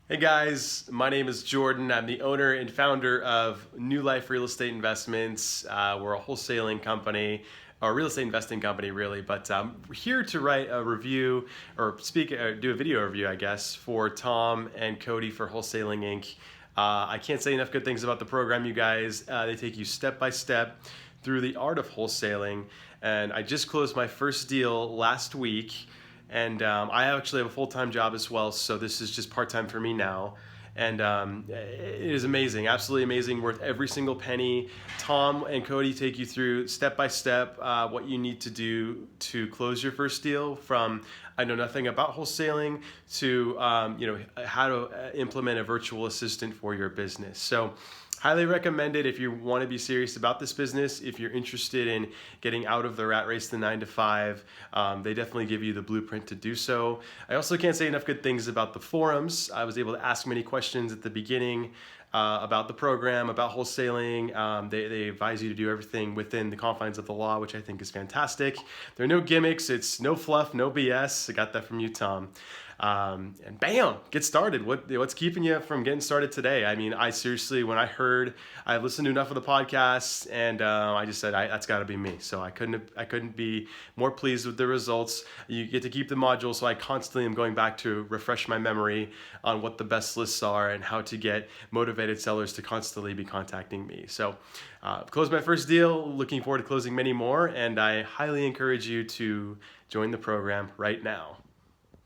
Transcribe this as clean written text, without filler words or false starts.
Hey guys, my name is Jordan. I'm the owner and founder of New Life Real Estate Investments. We're a wholesaling company, or real estate investing company really, but I'm here to write a review or do a video review, I guess, for Tom and Cody for Wholesaling Inc. I can't say enough good things about the program, you guys. They take you step by step through the art of wholesaling, and I just closed my first deal last week. And I actually have a full-time job as well, so this is just part-time for me now. And it is amazing, absolutely amazing, worth every single penny. Tom and Cody take you through step by step what you need to do to close your first deal, from I know nothing about wholesaling to how to implement a virtual assistant for your business. So highly recommend it if you want to be serious about this business. If you're interested in getting out of the rat race, the 9 to 5, they definitely give you the blueprint to do so. I also can't say enough good things about the forums. I was able to ask many questions at the beginning about the program, about wholesaling. They advise you to do everything within the confines of the law, which I think is fantastic. There are no gimmicks. It's no fluff, no BS. I got that from you, Tom. And bam, get started. What's keeping you from getting started today? I mean, I seriously, when I listened to enough of the podcasts, and I just said, that's got to be me. So I couldn't be more pleased with the results. You get to keep the module, so I constantly am going back to refresh my memory on what the best lists are and how to get motivated sellers to constantly be contacting me. So closed my first deal, looking forward to closing many more, and I highly encourage you to join the program right now.